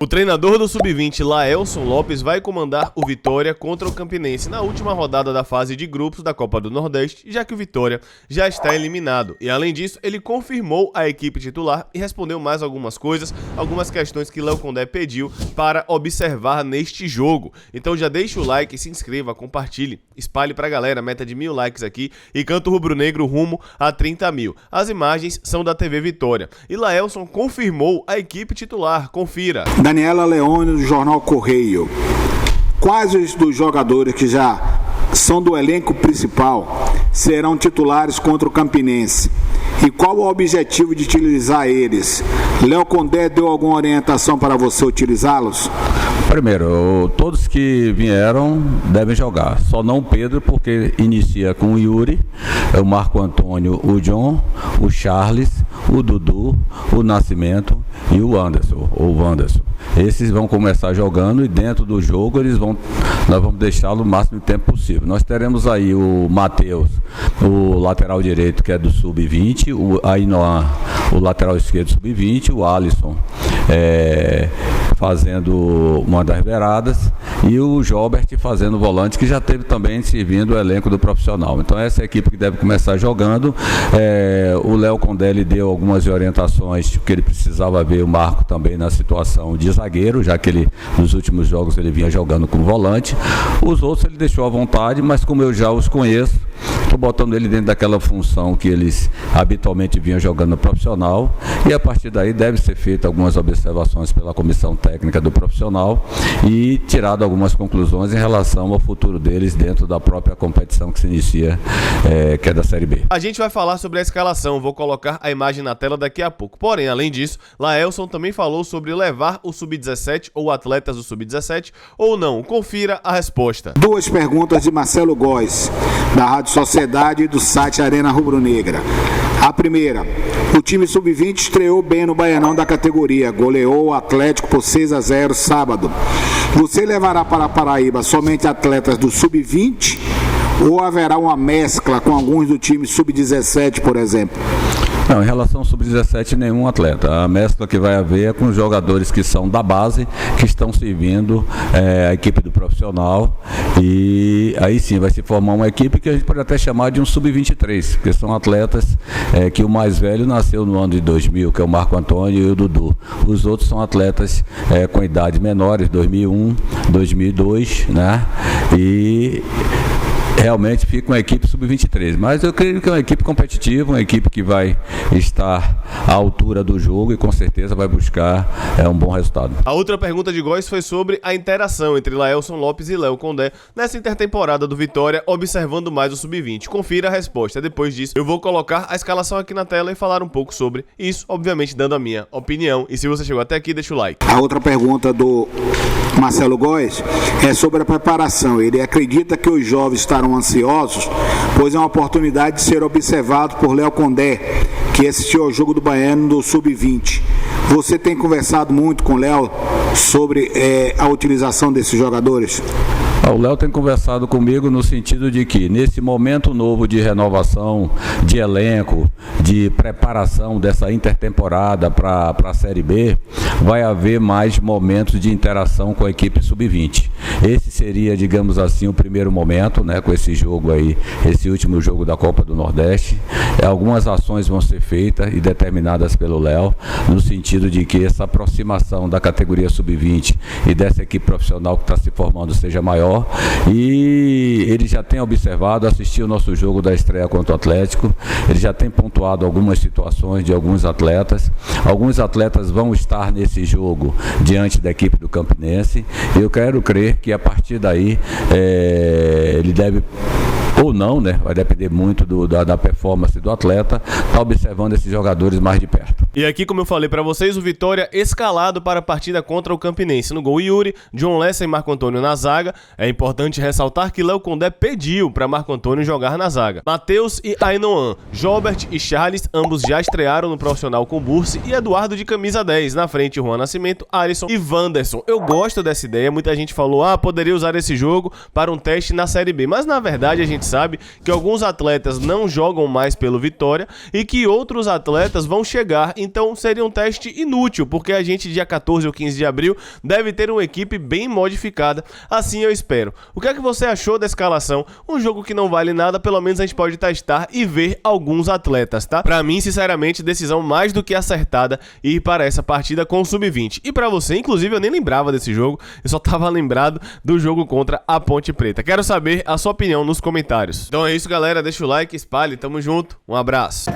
O treinador do Sub-20, Laelson Lopes, vai comandar o Vitória contra o Campinense na última rodada da fase de grupos da Copa do Nordeste, já que o Vitória já está eliminado. E além disso, ele confirmou a equipe titular e respondeu mais algumas coisas, algumas questões que Léo Condé pediu para observar neste jogo. Então já deixa o like, se inscreva, compartilhe, espalhe pra galera, meta de 1000 likes aqui e canta o rubro-negro rumo a 30 mil. As imagens são da TV Vitória. E Laelson confirmou a equipe titular, confira. Daniela Leone, do Jornal Correio. Quais dos jogadores que já são do elenco principal serão titulares contra o Campinense? E qual o objetivo de utilizar eles? Léo Condé deu alguma orientação para você utilizá-los? Primeiro, todos que vieram devem jogar, só não o Pedro, porque inicia com o Yuri, o Marco Antônio, o John, o Charles, o Dudu, o Nascimento e o Anderson, ou Wanderson. Esses vão começar jogando e dentro do jogo nós vamos deixá-lo o máximo de tempo possível. Nós teremos aí o Matheus, o lateral direito, que é do Sub-20, o Ainoan, o lateral esquerdo Sub-20, o Alisson fazendo uma das beiradas e o Jobert fazendo volante, que já teve também servindo o elenco do profissional. Então essa é a equipe que deve começar jogando. O Léo Condé lhe deu algumas orientações, porque ele precisava ver o Marco também na situação de zagueiro, já que ele nos últimos jogos ele vinha jogando com volante. Os outros ele deixou à vontade, mas como eu já os conheço, estou botando ele dentro daquela função que eles habitualmente vinham jogando no profissional, e a partir daí deve ser feita algumas observações pela comissão técnica do profissional e tirado algumas conclusões em relação ao futuro deles dentro da própria competição que se inicia, que é da Série B. A gente vai falar sobre a escalação, vou colocar a imagem na tela daqui a pouco. Porém, além disso, Laelson também falou sobre levar o Sub-17 ou atletas do Sub-17 ou não. Confira a resposta. Duas perguntas de Marcelo Góes, da Rádio Sociedade e do site Arena Rubro-Negra. A primeira, o time Sub-20 estreou bem no Baianão da categoria, goleou o Atlético por 6-0 sábado. Você levará para a Paraíba somente atletas do Sub-20 ou haverá uma mescla com alguns do time Sub-17, por exemplo? Não, em relação ao Sub-17, nenhum atleta. A mescla que vai haver é com os jogadores que são da base, que estão servindo a equipe do profissional, e aí sim vai se formar uma equipe que a gente pode até chamar de um Sub-23, porque são atletas que o mais velho nasceu no ano de 2000, que é o Marco Antônio e o Dudu. Os outros são atletas com idades menores, 2001, 2002, né? E realmente fica uma equipe Sub-23, mas eu creio que é uma equipe competitiva, uma equipe que vai estar à altura do jogo e com certeza vai buscar um bom resultado. A outra pergunta de Góes foi sobre a interação entre Laelson Lopes e Léo Condé nessa intertemporada do Vitória, observando mais o Sub-20. Confira a resposta. Depois disso, eu vou colocar a escalação aqui na tela e falar um pouco sobre isso, obviamente dando a minha opinião. E se você chegou até aqui, deixa o like. A outra pergunta do Marcelo Góes é sobre a preparação. Ele acredita que os jovens estarão ansiosos, pois é uma oportunidade de ser observado por Léo Condé, que assistiu ao jogo do Baiano do Sub-20. Você tem conversado muito com o Léo sobre a utilização desses jogadores? O Léo tem conversado comigo no sentido de que nesse momento novo de renovação de elenco, de preparação dessa intertemporada para a Série B, vai haver mais momentos de interação com a equipe Sub-20. Esse seria, digamos assim, o primeiro momento, né, com esse jogo aí, esse último jogo da Copa do Nordeste. Algumas ações vão ser feitas e determinadas pelo Léo, no sentido de que essa aproximação da categoria Sub-20 e dessa equipe profissional que está se formando seja maior. E ele já tem observado, assistiu o nosso jogo da estreia contra o Atlético, ele já tem pontuado algumas situações de alguns atletas. Alguns atletas vão estar nesse jogo diante da equipe do Campinense. Eu quero crer que a partir daí ele deve, ou não, né? Vai depender muito da performance do atleta, tá observando esses jogadores mais de perto. E aqui, como eu falei pra vocês, o Vitória escalado para a partida contra o Campinense. No gol, Yuri, John Lessa e Marco Antônio na zaga. É importante ressaltar que Léo Condé pediu para Marco Antônio jogar na zaga. Matheus e Ainoan, Jobert e Charles, ambos já estrearam no profissional com Bursi, e Eduardo de camisa 10. Na frente, Juan Nascimento, Alisson e Wanderson. Eu gosto dessa ideia. Muita gente falou, poderia usar esse jogo para um teste na Série B. Mas na verdade a gente sabe que alguns atletas não jogam mais pelo Vitória e que outros atletas vão chegar Então seria um teste inútil, porque a gente dia 14 ou 15 de abril deve ter uma equipe bem modificada, assim eu espero. O que é que você achou da escalação? Um jogo que não vale nada, pelo menos a gente pode testar e ver alguns atletas, tá? Pra mim, sinceramente, decisão mais do que acertada ir para essa partida com o Sub-20. E pra você, inclusive, eu nem lembrava desse jogo, eu só tava lembrado do jogo contra a Ponte Preta. Quero saber a sua opinião nos comentários. Então é isso, galera, deixa o like, espalhe, tamo junto, um abraço.